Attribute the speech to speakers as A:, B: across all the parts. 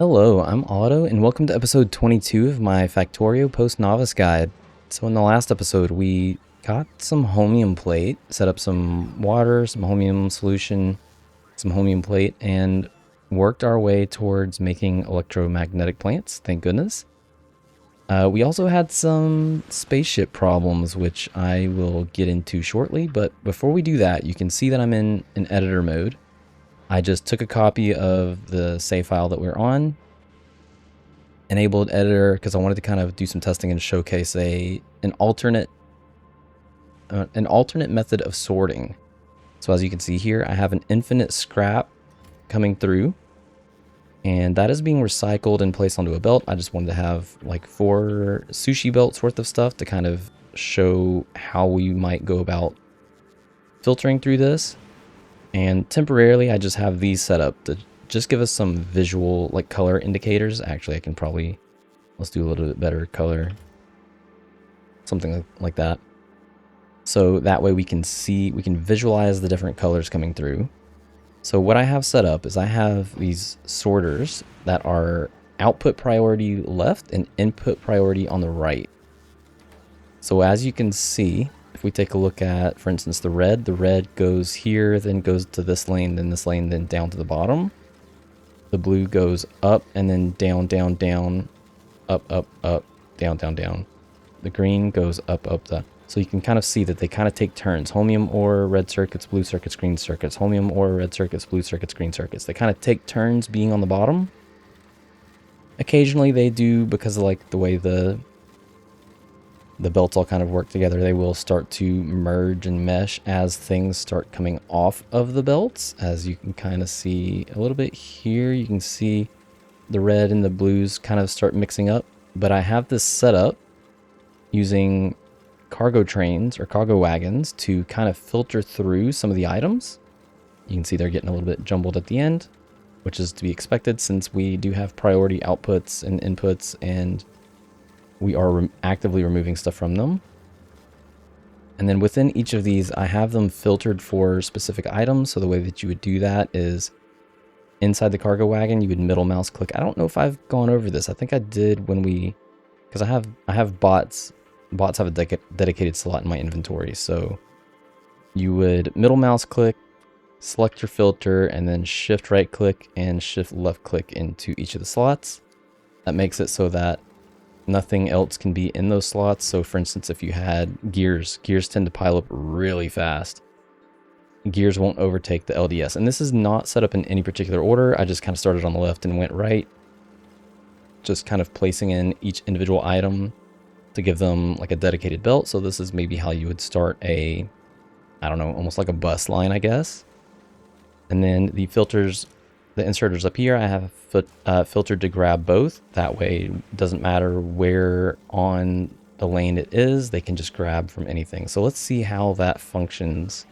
A: Hello, I'm Otto, and welcome to episode 22 of my Factorio post-novice guide. So in the last episode, we got some holmium plate, set up some water, some holmium solution, some holmium plate, and worked our way towards making electromagnetic plants, thank goodness. We also had some spaceship problems, which I will get into shortly, but before we do that, you can see that I'm in an editor mode. I just took a copy of the save file that we're on, enabled editor, because I wanted to kind of do some testing and showcase an alternate method of sorting. So as you can see here, I have an infinite scrap coming through, and that is being recycled and placed onto a belt. I just wanted to have like 4 sushi belts worth of stuff to kind of show how we might go about filtering through this. And temporarily, I just have these set up to just give us some visual, like, color indicators. Actually, I can probably, let's do a little bit better color. Something like that. So that way we can see, we can visualize the different colors coming through. So what I have set up is I have these sorters that are output priority left and input priority on the right. So as you can see, if we take a look at, for instance, the red goes here, then goes to this lane, then this lane, then down to the bottom. The blue goes up and then down, down, down, up, up, up, down, down, down. The green goes up, up, the. So you can kind of see that they kind of take turns. Holmium ore, red circuits, blue circuits, green circuits. Holmium ore, red circuits, blue circuits, green circuits. They kind of take turns being on the bottom. Occasionally they do, because of like the way the belts all kind of work together, they will start to merge and mesh as things start coming off of the belts. As you can kind of see a little bit here, you can see the red and the blues kind of start mixing up. But I have this set up using cargo trains or cargo wagons to kind of filter through some of the items. You can see they're getting a little bit jumbled at the end, which is to be expected since we do have priority outputs and inputs, and we are actively removing stuff from them. And then within each of these, I have them filtered for specific items. So the way that you would do that is inside the cargo wagon, you would middle mouse click. I don't know if I've gone over this. I think I did when we, because I have bots. Bots have a dedicated slot in my inventory. So you would middle mouse click, select your filter, and then shift right click and shift left click into each of the slots. That makes it so that nothing else can be in those slots. So for instance, if you had gears tend to pile up really fast. Gears won't overtake the LDS. And this is not set up in any particular order. I just kind of started on the left and went right. Just kind of placing in each individual item to give them like a dedicated belt. So this is maybe how you would start a, I don't know, almost like a bus line, I guess. And then the filters, the inserters up here, I have filtered to grab both. That way it doesn't matter where on the lane it is, they can just grab from anything. So let's see how that functions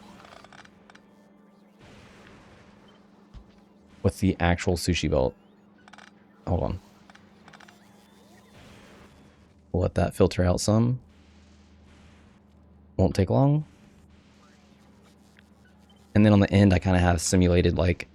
A: with the actual sushi belt. Hold on. We'll let that filter out some. Won't take long. And then on the end, I kind of have simulated like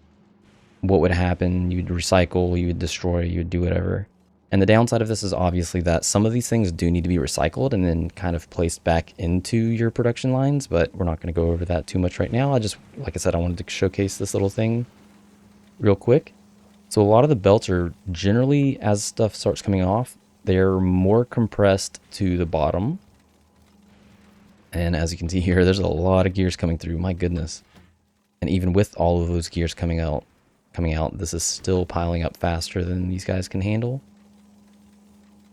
A: what would happen. You would recycle, you would destroy, you would do whatever. And the downside of this is obviously that some of these things do need to be recycled and then kind of placed back into your production lines, but we're not going to go over that too much right now. I just, like I said, I wanted to showcase this little thing real quick. So a lot of the belts are generally, as stuff starts coming off, they're more compressed to the bottom. And as you can see here, there's a lot of gears coming through, my goodness. And even with all of those gears coming out, this is still piling up faster than these guys can handle.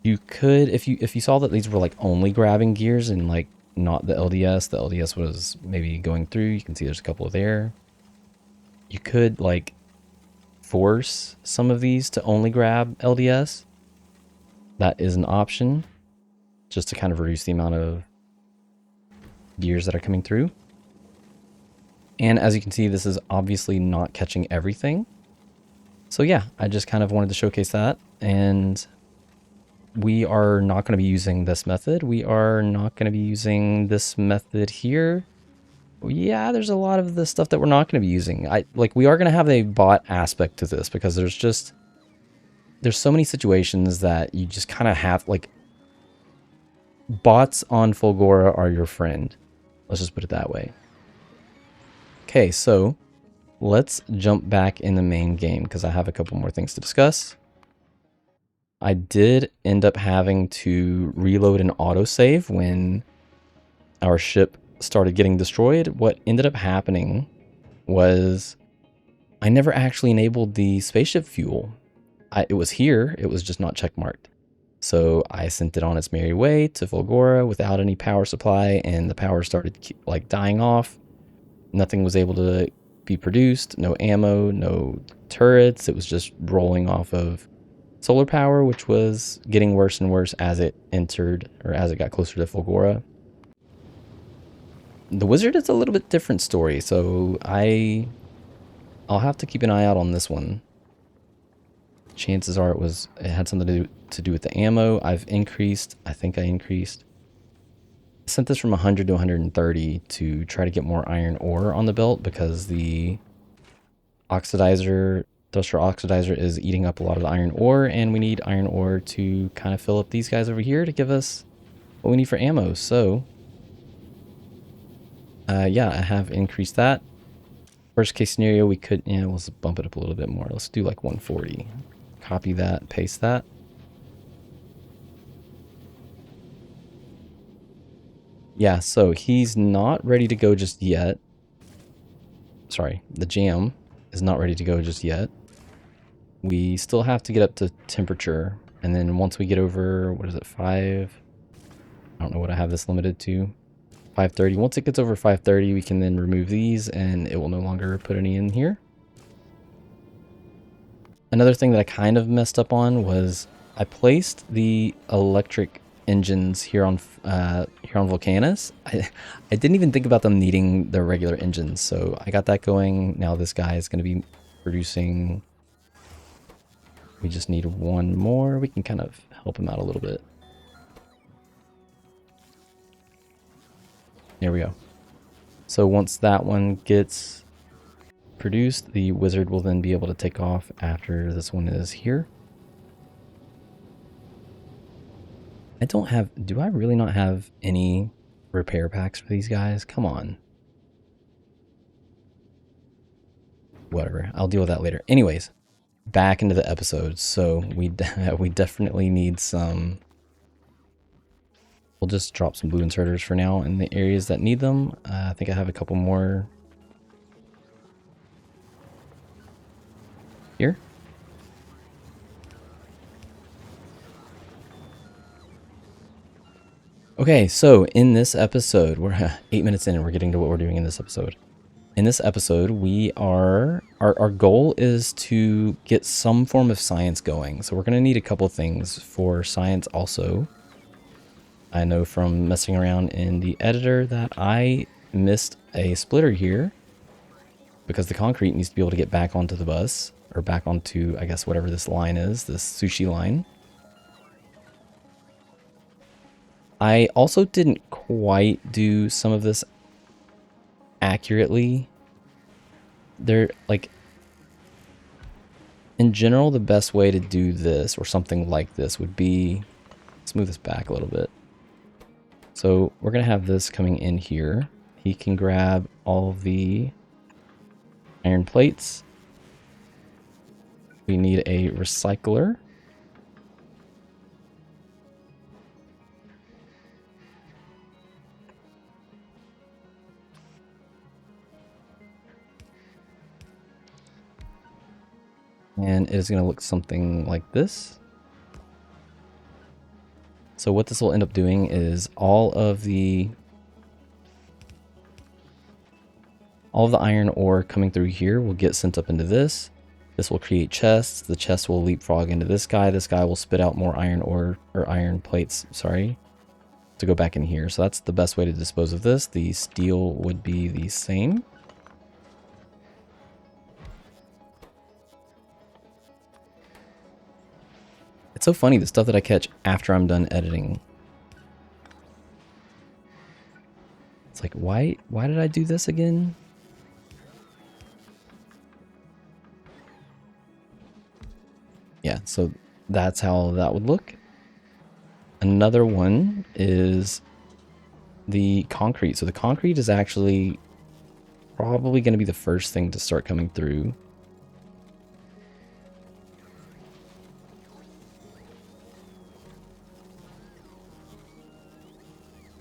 A: You could, if you saw that these were like only grabbing gears and like not the LDS was maybe going through, you can see there's a couple of there. You could like force some of these to only grab LDS. That is an option, just to kind of reduce the amount of gears that are coming through. And as you can see, this is obviously not catching everything. So yeah, I just kind of wanted to showcase that. And we are not going to be using this method. We are not going to be using this method here. Yeah, there's a lot of the stuff that we're not going to be using. We are going to have a bot aspect to this because there's just there's so many situations that you just kind of have, like, bots on Fulgora are your friend. Let's just put it that way. Okay, so let's jump back in the main game because I have a couple more things to discuss. I did end up having to reload an autosave when our ship started getting destroyed. What ended up happening was I never actually enabled the spaceship fuel. It was here, it was just not checkmarked. So I sent it on its merry way to Fulgora without any power supply, and the power started like dying off. Nothing was able to be produced, no ammo, no turrets. It was just rolling off of solar power, which was getting worse and worse as it entered, or as it got closer to Fulgora. The wizard is a little bit different story, so I'll have to keep an eye out on this one. Chances are it had something to do with the ammo. I think I increased. I sent this from 100 to 130 to try to get more iron ore on the belt because the industrial oxidizer is eating up a lot of the iron ore, and we need iron ore to kind of fill up these guys over here to give us what we need for ammo. So, yeah, I have increased that. Worst case scenario, we could, let's bump it up a little bit more. Let's do like 140. Copy that, paste that. Yeah, so he's not ready to go just yet. Sorry, the jam is not ready to go just yet. We still have to get up to temperature, and then once we get over, what is it, 5? I don't know what I have this limited to. 530. Once it gets over 530, we can then remove these, and it will no longer put any in here. Another thing that I kind of messed up on was I placed the electric engines here on Vulcanus. I didn't even think about them needing their regular engines, so I got that going. Now this guy is going to be producing. We just need one more. We can kind of help him out a little bit. There we go. So once that one gets produced, the wizard will then be able to take off after this one is here. Do I really not have any repair packs for these guys? Come on. Whatever, I'll deal with that later. Anyways, back into the episode. So we definitely need some. We'll just drop some blue inserters for now in the areas that need them. I think I have a couple more here. Okay, so in this episode, we're 8 minutes in and we're getting to what we're doing in this episode. In this episode, our goal is to get some form of science going. So we're going to need a couple things for science also. I know from messing around in the editor that I missed a splitter here because the concrete needs to be able to get back onto the bus, or back onto, I guess, whatever this line is, this sushi line. I also didn't quite do some of this accurately. In general, the best way to do this, or something like this, would be, let's move this back a little bit. So we're going to have this coming in here. He can grab all of the iron plates. We need a recycler. And it is going to look something like this. So what this will end up doing is all of the iron ore coming through here will get sent up into this. This will create chests. The chest will leapfrog into this guy. This guy will spit out more iron ore, or iron plates, sorry, to go back in here. So that's the best way to dispose of this. The steel would be the same. It's so funny, the stuff that I catch after I'm done editing. It's like, why did I do this again? Yeah, so that's how that would look. Another one is the concrete. So the concrete is actually probably going to be the first thing to start coming through.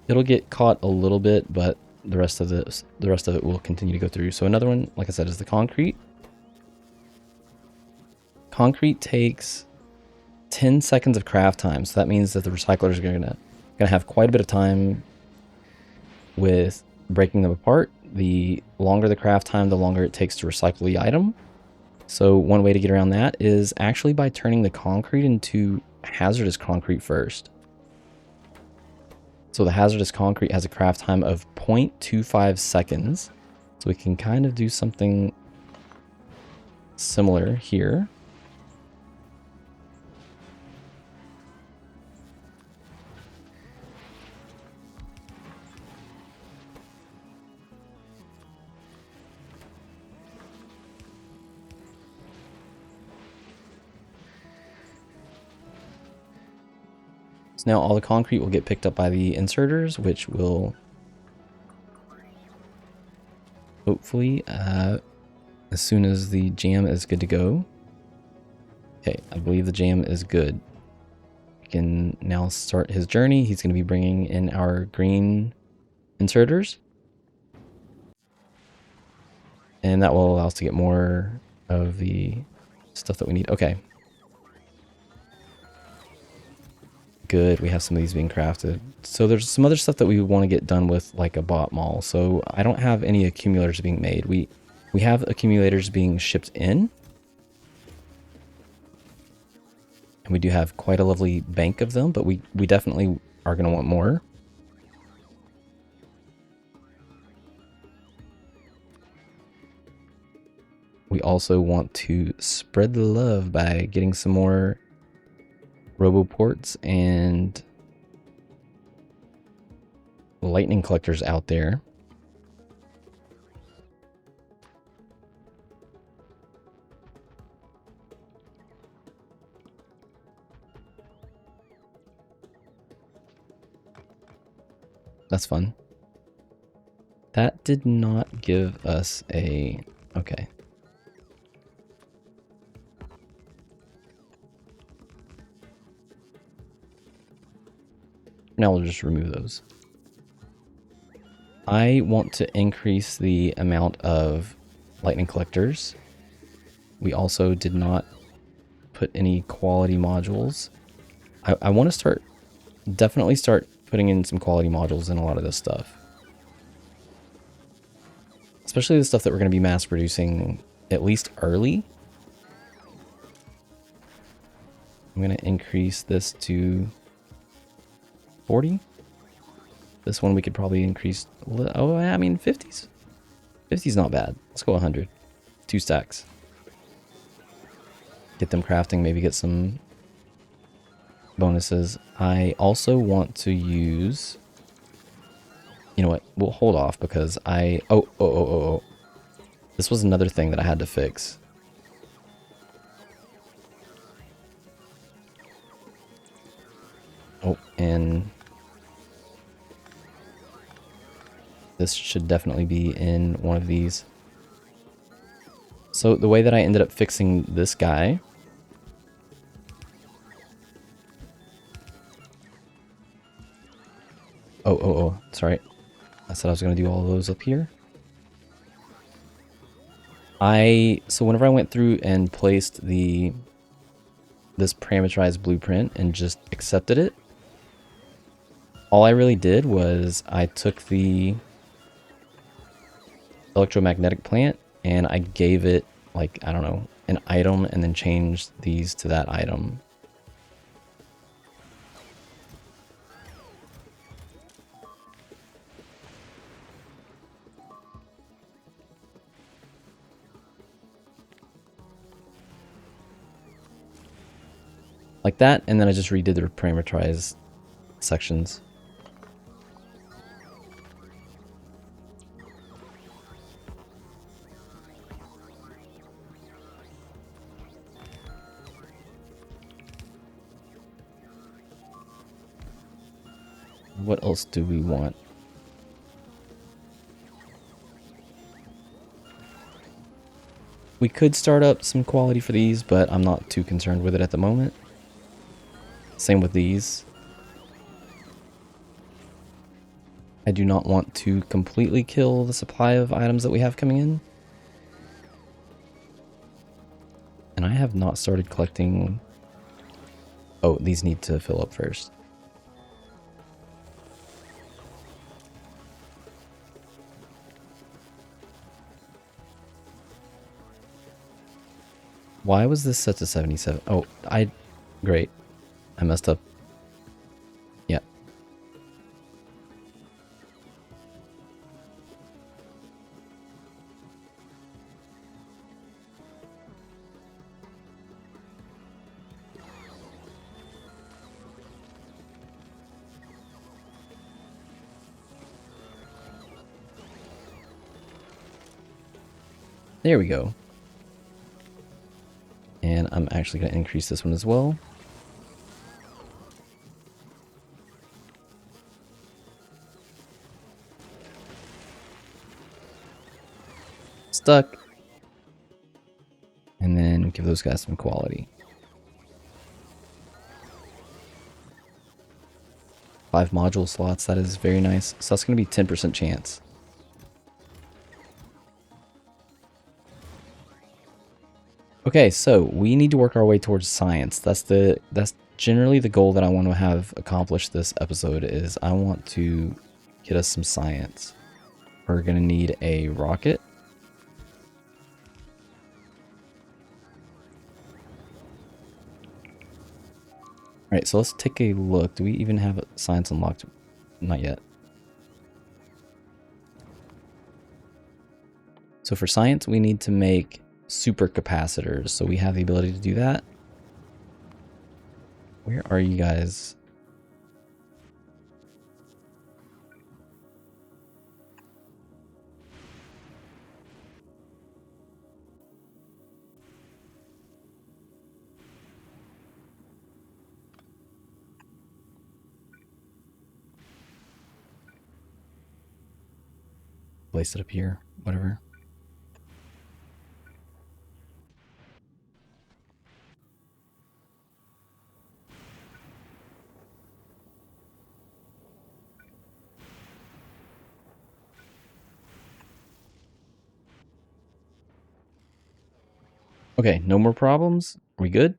A: It'll get caught a little bit, but the rest of it will continue to go through. So another one, like I said, is the concrete. Concrete takes 10 seconds of craft time, so that means that the recyclers are gonna have quite a bit of time with breaking them apart. The longer the craft time, the longer it takes to recycle the item. So one way to get around that is actually by turning the concrete into hazardous concrete first. So the hazardous concrete has a craft time of 0.25 seconds. So we can kind of do something similar here. So now all the concrete will get picked up by the inserters, which will hopefully, as soon as the jam is good to go. Okay, I believe the jam is good. We can now start his journey. He's going to be bringing in our green inserters. And that will allow us to get more of the stuff that we need. Okay. Good, we have some of these being crafted. So there's some other stuff that we want to get done with, like a bot mall. So I don't have any accumulators being made. We have accumulators being shipped in. And we do have quite a lovely bank of them, but we definitely are going to want more. We also want to spread the love by getting some more roboports and lightning collectors out there. That's fun. That did not give us a... Okay. Now we'll just remove those. I want to increase the amount of lightning collectors. We also did not put any quality modules. I want to definitely start putting in some quality modules in a lot of this stuff. Especially the stuff that we're going to be mass producing at least early. I'm going to increase this to 40. This one we could probably increase. Oh, I mean 50s. 50's not bad. Let's go 100. 2 stacks. Get them crafting, maybe get some bonuses. I also want to use... You know what? We'll hold off because oh. This was another thing that I had to fix. Oh, and this should definitely be in one of these. So the way that I ended up fixing this guy... Oh, sorry. I said I was going to do all of those up here. So whenever I went through and placed this parameterized blueprint and just accepted it, all I really did was I took the electromagnetic plant and I gave it, like, I don't know, an item and then changed these to that item. Like that, and then I just redid the parameterized sections. What else do we want? We could start up some quality for these, but I'm not too concerned with it at the moment. Same with these. I do not want to completely kill the supply of items that we have coming in. And I have not started collecting... Oh, these need to fill up first. Why was this set to 77? Oh, great. I messed up. Yeah. There we go. And I'm actually going to increase this one as well. Stuck. And then give those guys some quality. 5 module slots, that is very nice. So that's going to be 10% chance. Okay, so we need to work our way towards science. That's generally the goal that I want to have accomplished this episode is I want to get us some science. We're going to need a rocket. Alright, so let's take a look. Do we even have science unlocked? Not yet. So for science, we need to make supercapacitors. So we have the ability to do that. Where are you guys? Place it up here, whatever. Okay, no more problems. Are we good?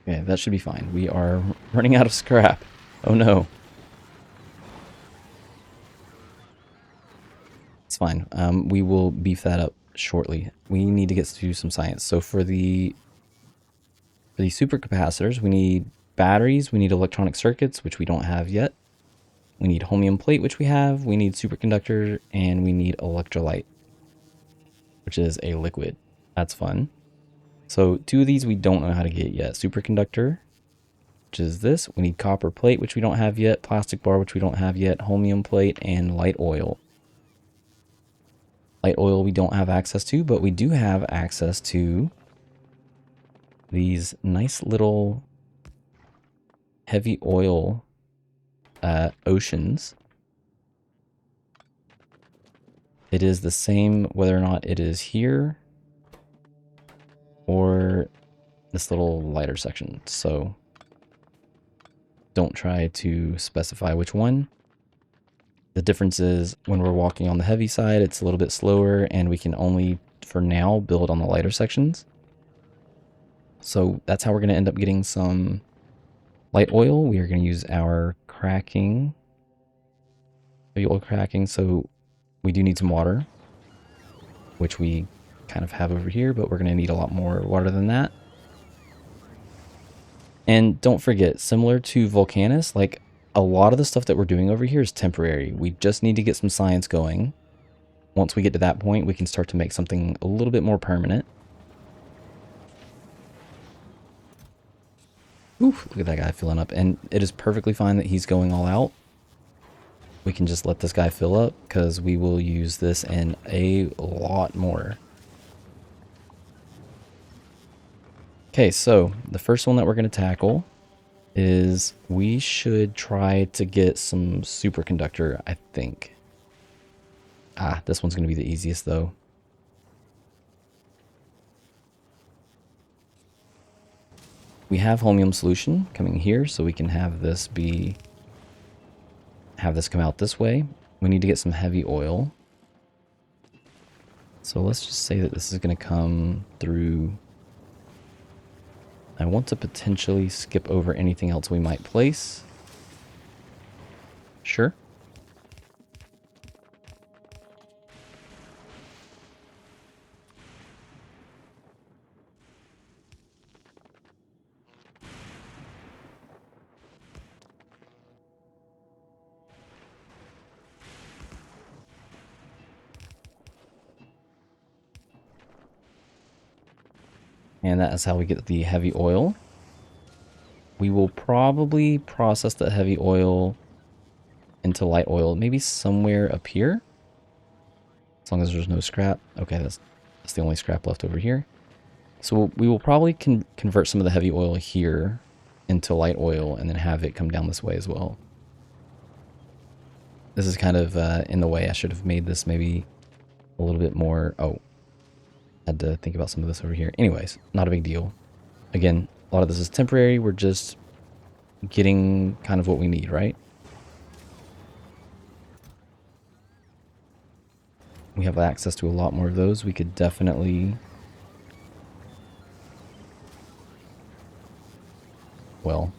A: Okay, that should be fine. We are running out of scrap. Oh no. It's fine. We will beef that up shortly. We need to get to some science. So for the supercapacitors, we need batteries, we need electronic circuits, which we don't have yet. We need holmium plate, which we have. We need superconductor, and we need electrolyte, which is a liquid. That's fun. So 2 of these we don't know how to get yet. Superconductor, which is this. We need copper plate, which we don't have yet. Plastic bar, which we don't have yet. Holmium plate, and light oil. Light oil we don't have access to, but we do have access to these nice little heavy oil oceans. It is the same whether or not it is here or this little lighter section. So don't try to specify which one. The difference is when we're walking on the heavy side, it's a little bit slower and we can only, for now, build on the lighter sections. So that's how we're going to end up getting some light oil. We are going to use our cracking, heavy oil cracking. So we do need some water, which we kind of have over here, but we're going to need a lot more water than that. And don't forget, similar to Vulcanus, like a lot of the stuff that we're doing over here is temporary. We just need to get some science going. Once we get to that point, we can start to make something a little bit more permanent. Oof, look at that guy filling up. And it is perfectly fine that he's going all out. We can just let this guy fill up because we will use this and a lot more. Okay, so the first one that we're going to tackle is we should try to get some superconductor, I think. Ah, this one's going to be the easiest though. We have holmium solution coming here, so we can have this come out this way. We need to get some heavy oil. So let's just say that this is going to come through. I want to potentially skip over anything else we might place. Sure. And that is how we get the heavy oil. We will probably process the heavy oil into light oil, maybe somewhere up here. As long as there's no scrap. Okay, that's the only scrap left over here. So we will probably convert some of the heavy oil here into light oil and then have it come down this way as well. This is kind of in the way. I should have made this maybe a little bit more. Oh, had to think about some of this over here. Anyways, not a big deal. Again, a lot of this is temporary. We're just getting kind of what we need, right? We have access to a lot more of those. We could definitely... Well,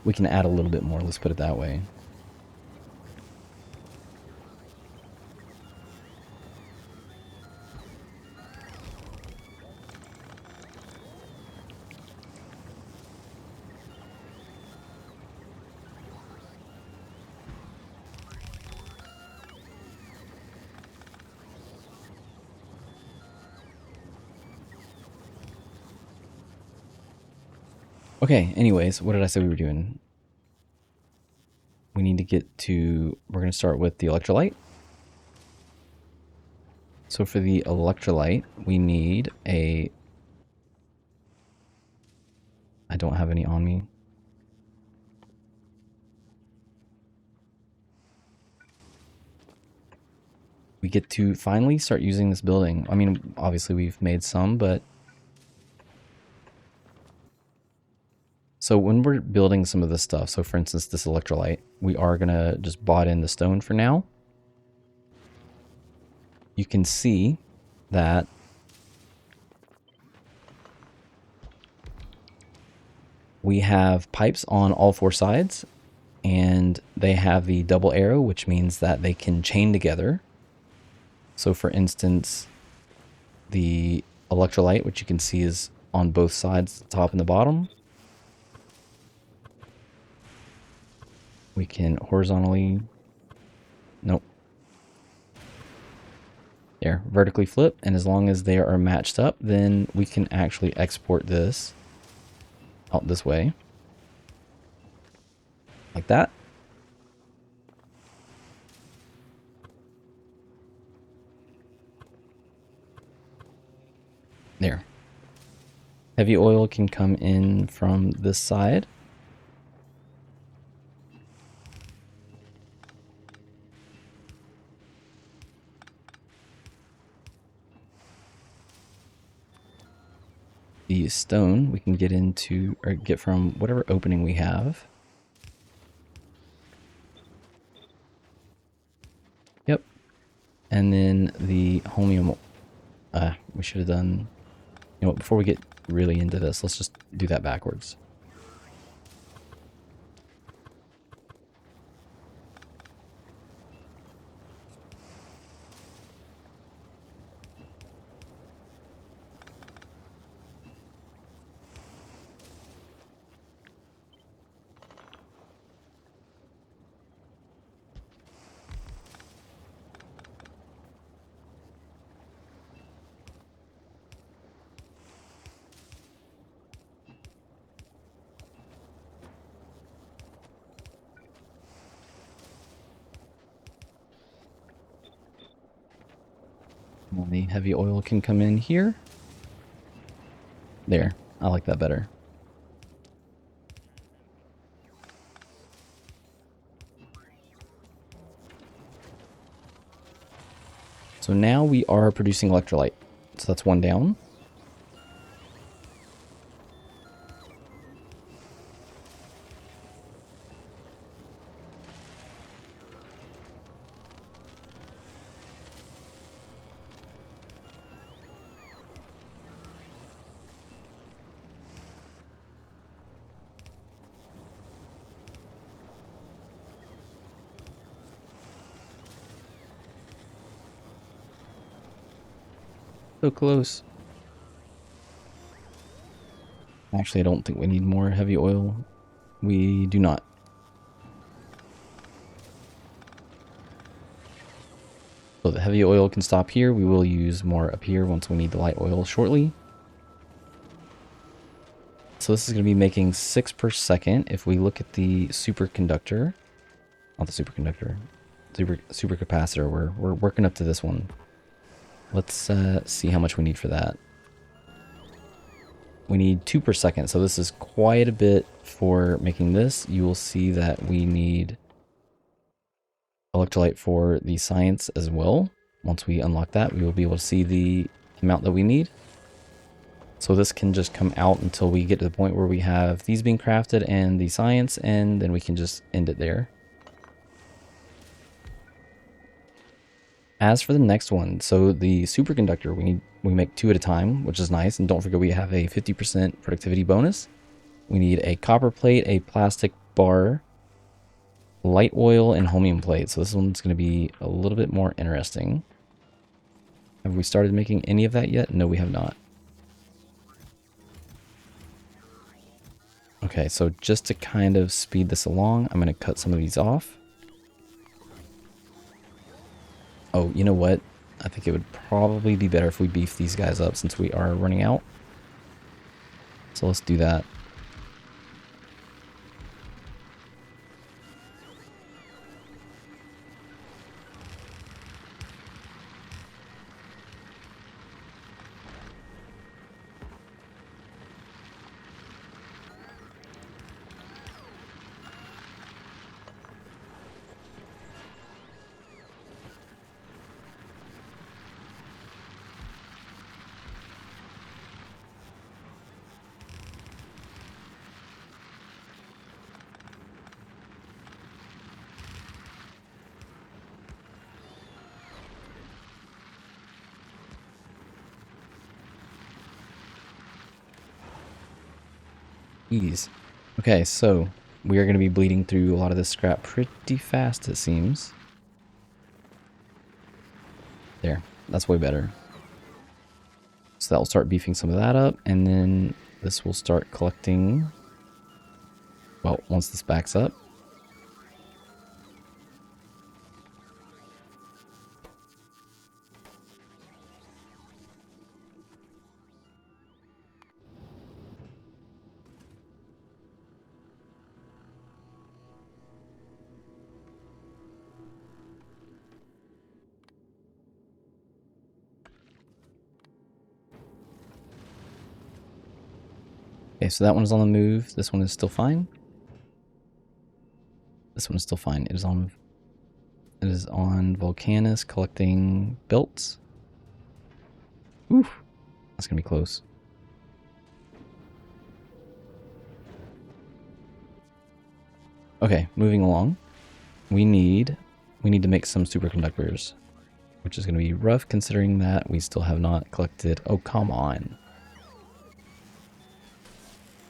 A: we can add a little bit more. Let's put it that way. Okay, anyways, what did I say we were doing? We need to get to... We're going to start with the electrolyte. So for the electrolyte, we need a... I don't have any on me. We get to finally start using this building. I mean, obviously we've made some, but... So when we're building some of this stuff, so for instance, this electrolyte, we are going to just bot in the stone for now. You can see that we have pipes on all four sides, and they have the double arrow, which means that they can chain together. So for instance, the electrolyte, which you can see is on both sides, the top and the bottom. We can horizontally, nope. There, vertically flip, and as long as they are matched up, then we can actually export this out this way. Like that. There. Heavy oil can come in from this side. The stone we can get into, or get from whatever opening we have. Yep. And then the holmium, we should have done, you know what, before we get really into this, let's just do that backwards. And the heavy oil can come in here. There, I like that better. So now we are producing electrolyte. So that's one down. So close. Actually, I don't think we need more heavy oil. We do not. So the heavy oil can stop here. We will use more up here once we need the light oil shortly. So this is going to be making 6 per second. If we look at the superconductor, not the superconductor, supercapacitor, we're working up to this one. Let's see how much we need for that. We need 2 per second, so this is quite a bit for making this. You will see that we need electrolyte for the science as well. Once we unlock that, we will be able to see the amount that we need. So this can just come out until we get to the point where we have these being crafted and the science, and then we can just end it there. As for the next one, so the superconductor, we make 2 at a time, which is nice. And don't forget we have a 50% productivity bonus. We need a copper plate, a plastic bar, light oil, and holmium plate. So this one's going to be a little bit more interesting. Have we started making any of that yet? No, we have not. Okay, so just to kind of speed this along, I'm going to cut some of these off. Oh, you know what? I think it would probably be better if we beef these guys up since we are running out. So let's do that. Ease. Okay, so we are going to be bleeding through a lot of this scrap pretty fast, it seems. There, that's way better. So that will start beefing some of that up, and then this will start collecting, well, once this backs up. Okay, so that one is on the move. This one is still fine. This one is still fine. It is on Vulcanus collecting belts. Oof. That's gonna be close. Okay, moving along. We need to make some superconductors, which is gonna be rough considering that we still have not collected. Oh, come on.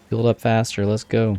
A: Build up faster, let's go.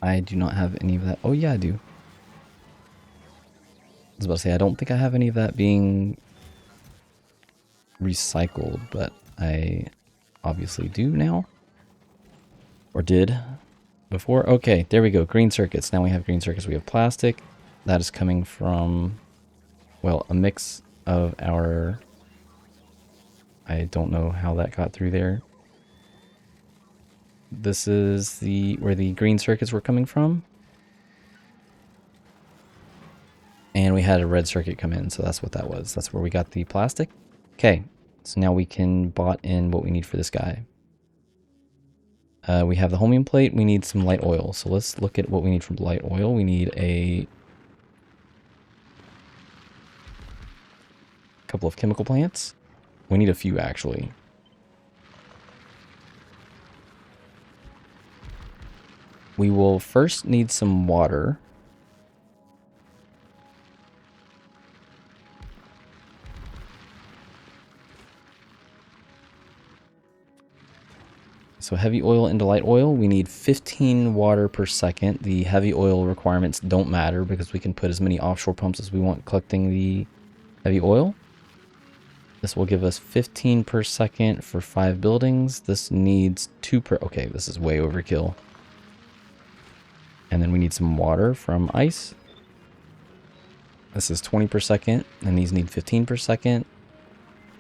A: I do not have any of that. Oh yeah, I do. I was about to say, I don't think I have any of that being recycled, but obviously do now. Or did before. Okay, there we go. Green circuits. Now we have green circuits. We have plastic. That is coming from, well, a mix of our... I don't know how that got through there. This is where the green circuits were coming from. And we had a red circuit come in, so that's what that was. That's where we got the plastic. Okay, so now we can bot in what we need for this guy. We have the holmium plate. We need some light oil. So let's look at what we need from light oil. We need a couple of chemical plants. We need a few, actually. We will first need some water. So heavy oil into light oil, we need 15 water per second. The heavy oil requirements don't matter because we can put as many offshore pumps as we want collecting the heavy oil. This will give us 15 per second for 5 buildings. This needs 2 per... Okay, this is way overkill. And then we need some water from ice. This is 20 per second, and these need 15 per second.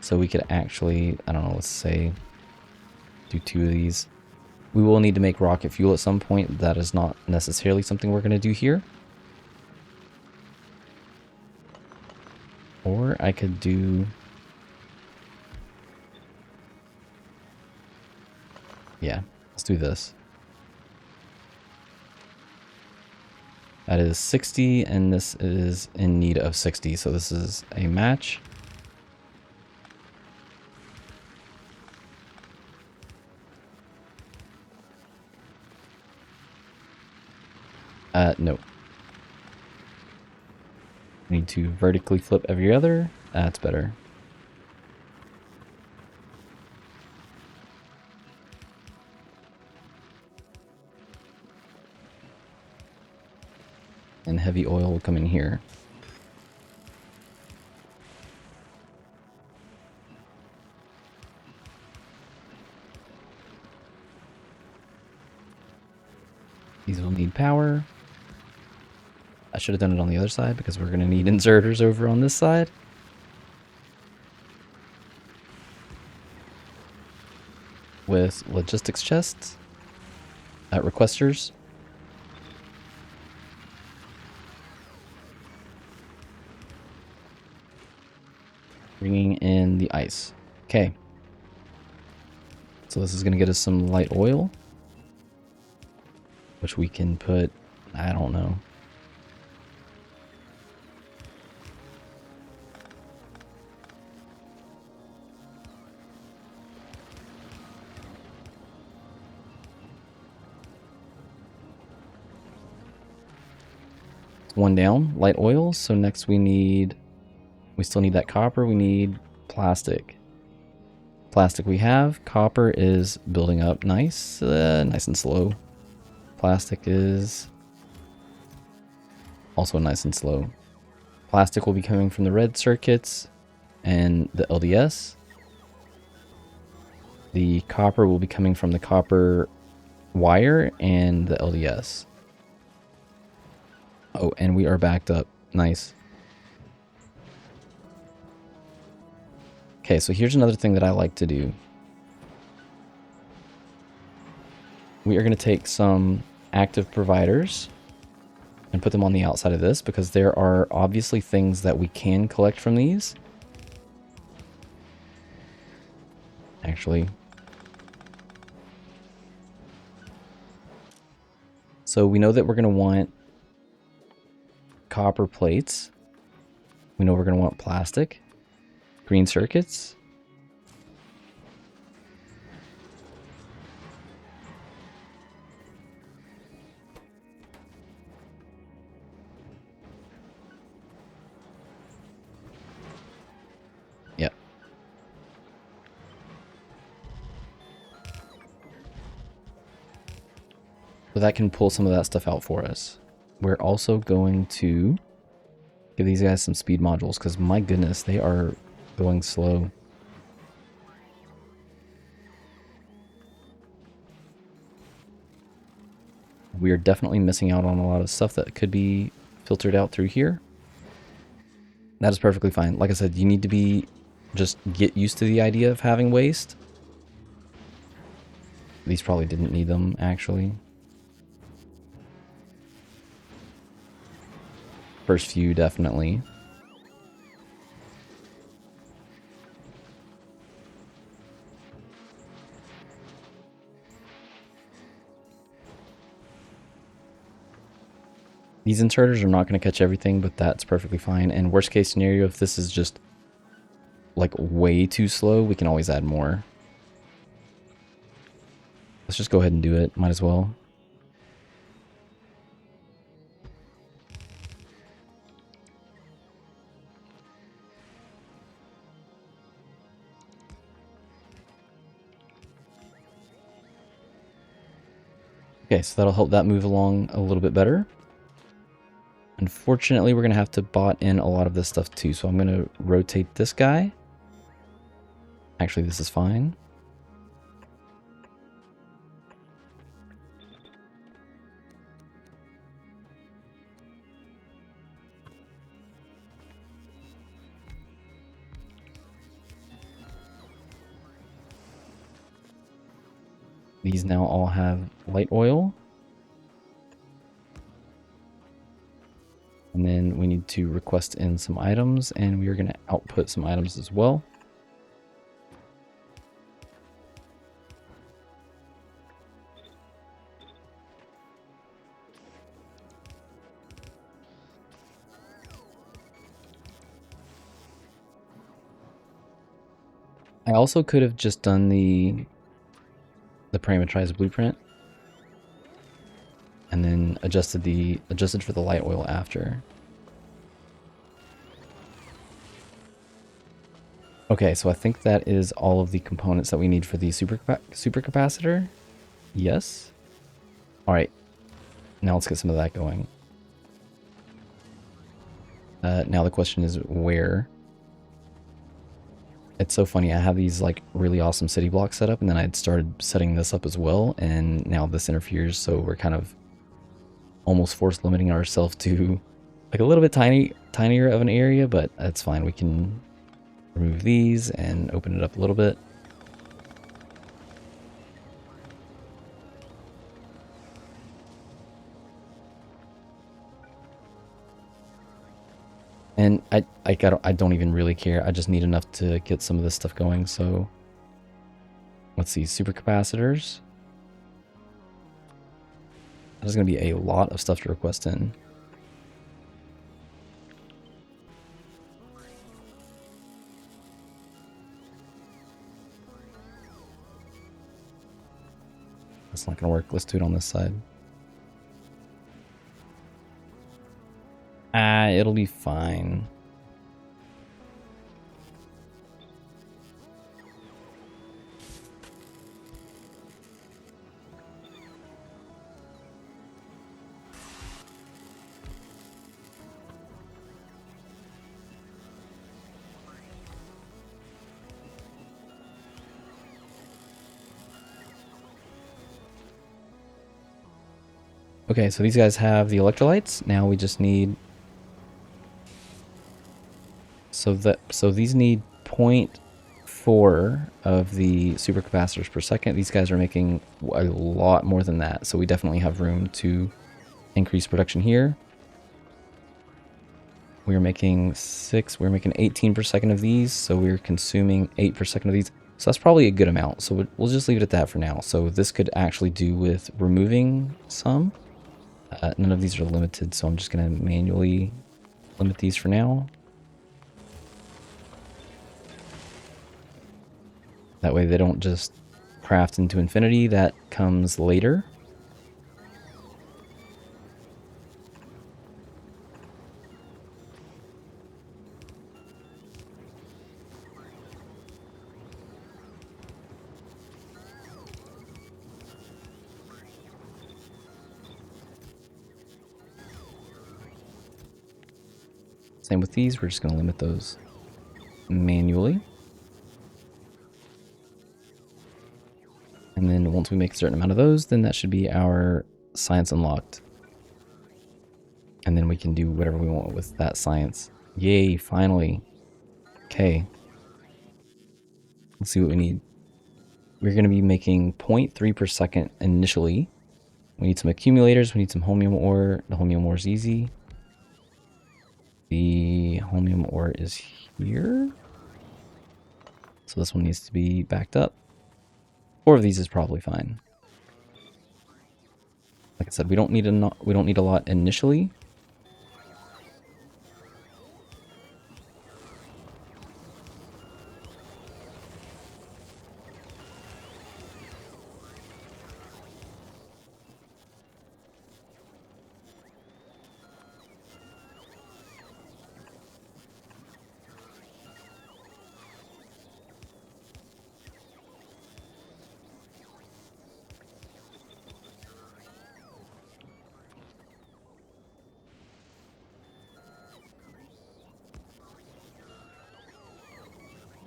A: So we could actually, I don't know, let's say... do 2 of these. We will need to make rocket fuel at some point. That is not necessarily something we're going to do here. Or I could do... yeah, let's do this. That is 60, and this is in need of 60, so this is a match. No. Need to vertically flip every other. That's better. And heavy oil will come in here. These will need power. I should have done it on the other side because we're going to need inserters over on this side. With logistics chests at requesters. Bringing in the ice. Okay. So this is going to get us some light oil, which we can put, I don't know. One down, light oil. So next we still need that copper. We need plastic. Plastic we have. Copper is building up nice, nice and slow. Plastic is also nice and slow. Plastic will be coming from the red circuits and the LDS. The copper will be coming from the copper wire and the LDS. Oh, and we are backed up. Nice. Okay, so here's another thing that I like to do. We are going to take some active providers and put them on the outside of this because there are obviously things that we can collect from these. Actually. So we know that we're going to want copper plates. We know we're going to want plastic, green circuits. Yep. So that can pull some of that stuff out for us. We're also going to give these guys some speed modules because my goodness, they are going slow. We are definitely missing out on a lot of stuff that could be filtered out through here. That is perfectly fine. Like I said, you need to just get used to the idea of having waste. These probably didn't need them, actually. First few, definitely. These inserters are not going to catch everything, but that's perfectly fine. And worst case scenario, if this is just like way too slow, we can always add more. Let's just go ahead and do it. Might as well. Okay, so that'll help that move along a little bit better. Unfortunately, we're going to have to bot in a lot of this stuff too, so I'm going to rotate this guy. Actually, this is fine. These now all have light oil. And then we need to request in some items, and we are going to output some items as well. I also could have just done the parameterized blueprint and then adjusted for the light oil after. Okay, so I think that is all of the components that we need for the supercapacitor. Yes. All right. Now let's get some of that going. Now the question is where. It's so funny. I have these like really awesome city blocks set up, and then I had started setting this up as well, and now this interferes, so we're kind of almost force limiting ourselves to like a little bit tinier of an area, but that's fine. We can remove these and open it up a little bit. And I don't even really care. I just need enough to get some of this stuff going. So let's see, supercapacitors. There's going to be a lot of stuff to request in. That's not going to work. Let's do it on this side. It'll be fine. Okay, so these guys have the electrolytes. Now we just need... So these need 0.4 of the supercapacitors per second. These guys are making a lot more than that, so we definitely have room to increase production here. We're making 18 per second of these, so we're consuming 8 per second of these. So that's probably a good amount, so we'll just leave it at that for now. So this could actually do with removing some. None of these are limited, so I'm just going to manually limit these for now. That way they don't just craft into infinity. That comes later. Same with these, we're just going to limit those manually. And then once we make a certain amount of those, then that should be our science unlocked. And then we can do whatever we want with that science. Yay, finally. Okay. Let's see what we need. We're going to be making 0.3 per second initially. We need some accumulators. We need some holmium ore. The holmium ore is easy. The holmium ore is here. So this one needs to be backed up. 4 of these is probably fine. Like I said, we don't need a lot initially.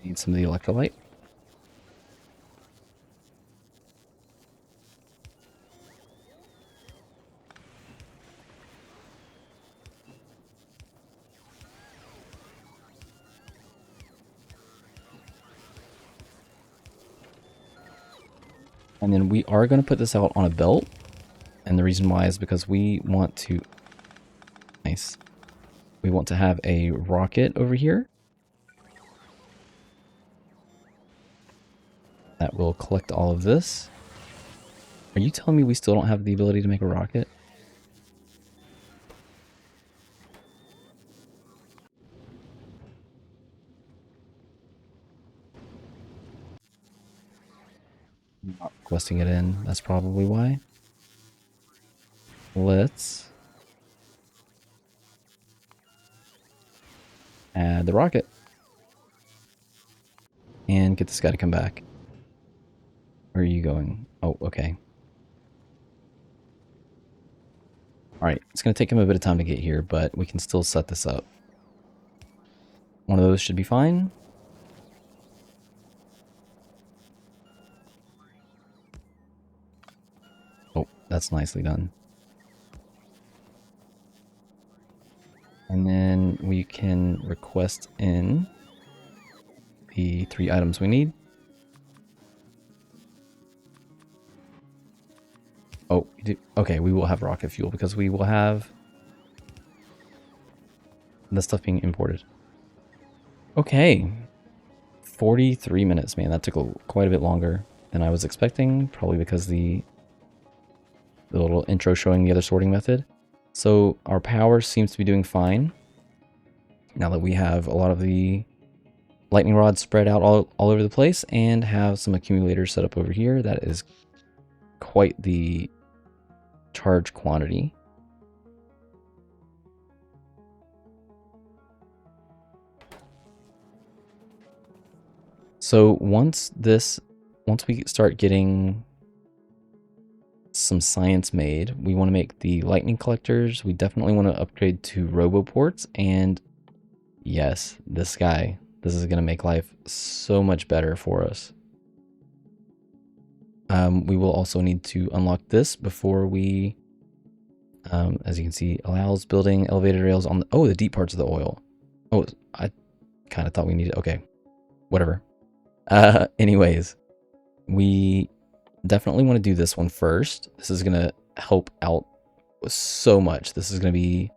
A: Need some of the electrolyte. And then we are going to put this out on a belt. And the reason why is because we want to... Nice. We want to have a rocket over here. That will collect all of this. Are you telling me we still don't have the ability to make a rocket? Not requesting it in. That's probably why. Let's add the rocket. And get this guy to come back. Where are you going? Oh, okay. Alright, it's going to take him a bit of time to get here, but we can still set this up. One of those should be fine. Oh, that's nicely done. And then we can request in the 3 items we need. Oh, we do. Okay, we will have rocket fuel because we will have the stuff being imported. Okay. 43 minutes, man. That took quite a bit longer than I was expecting. Probably because the little intro showing the other sorting method. So our power seems to be doing fine. Now that we have a lot of the lightning rods spread out all over the place and have some accumulators set up over here. That is quite the charge quantity. So once we start getting some science made, we want to make the lightning collectors. We definitely want to upgrade to roboports, and yes, this is going to make life so much better for us. We will also need to unlock this before we, as you can see, allows building elevated rails on the deep parts of the oil. Oh, I kind of thought we needed, okay, whatever. Anyways, we definitely want to do this one first. This is going to help out so much. This is going to be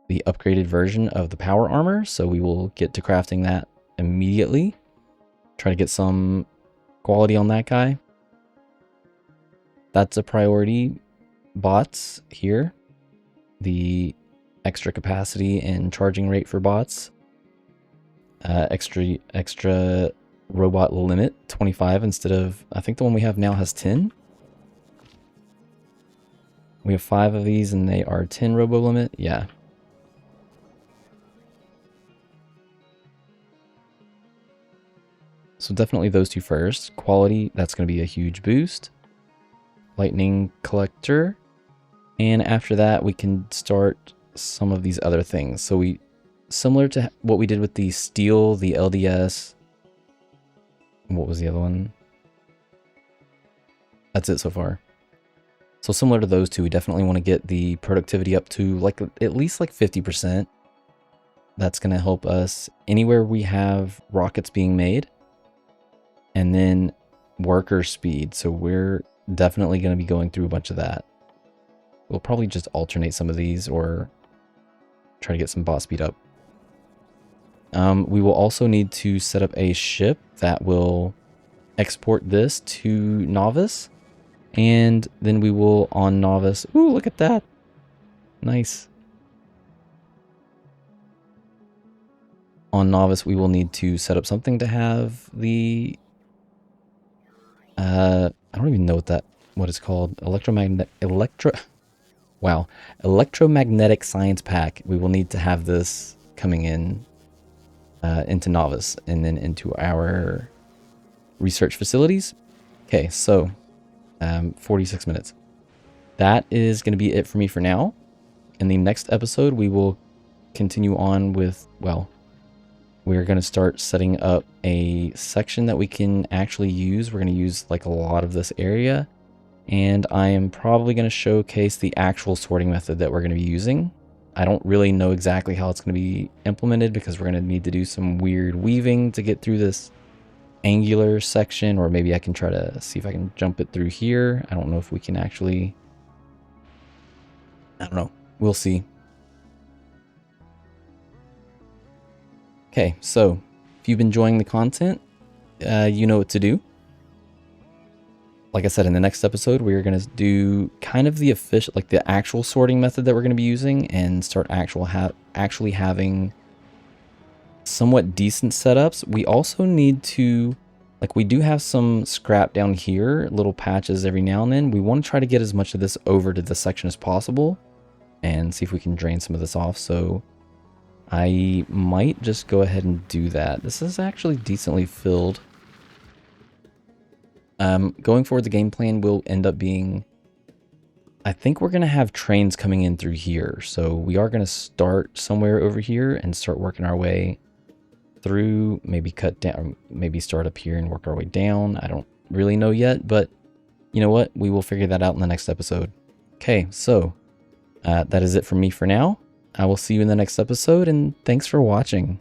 A: the upgraded version of the power armor, so we will get to crafting that immediately. Try to get some quality on that guy. That's a priority. Bots here. The extra capacity and charging rate for bots. Extra robot limit, 25 instead of, I think the one we have now has 10. We have 5 of these and they are 10 robo limit. Yeah. So definitely those two first. Quality, that's going to be a huge boost. Lightning collector. And after that, we can start some of these other things. So similar to what we did with the steel, the LDS. What was the other one? That's it so far. So similar to those two, we definitely want to get the productivity up to like at least like 50%. That's going to help us anywhere we have rockets being made. And then worker speed. So we're definitely going to be going through a bunch of that. We'll probably just alternate some of these or try to get some bot speed up. We will also need to set up a ship that will export this to Novice. And then we will on Novice. Ooh, look at that. Nice. On Novice, we will need to set up something to have the... I don't even know what it's called. Electromagnetic science pack. We will need to have this coming in into Novice and then into our research facilities. Okay, so 46 minutes. That is going to be it for me for now. In the next episode, we will continue on with, well, we're going to start setting up a section that we can actually use. We're going to use like a lot of this area. And I am probably going to showcase the actual sorting method that we're going to be using. I don't really know exactly how it's going to be implemented because we're going to need to do some weird weaving to get through this angular section, or maybe I can try to see if I can jump it through here. I don't know if we can actually, I don't know. We'll see. Okay, so if you've been enjoying the content, you know what to do. Like I said, in the next episode, we're going to do kind of the official, like the actual sorting method that we're going to be using and start actually having somewhat decent setups. We also need to, like, we do have some scrap down here, little patches every now and then. We want to try to get as much of this over to this section as possible and see if we can drain some of this off. So I might just go ahead and do that. This is actually decently filled. Going forward, the game plan will end up being, I think we're going to have trains coming in through here. So we are going to start somewhere over here and start working our way through, maybe cut down, maybe start up here and work our way down. I don't really know yet, but you know what? We will figure that out in the next episode. Okay, so that is it from me for now. I will see you in the next episode, and thanks for watching.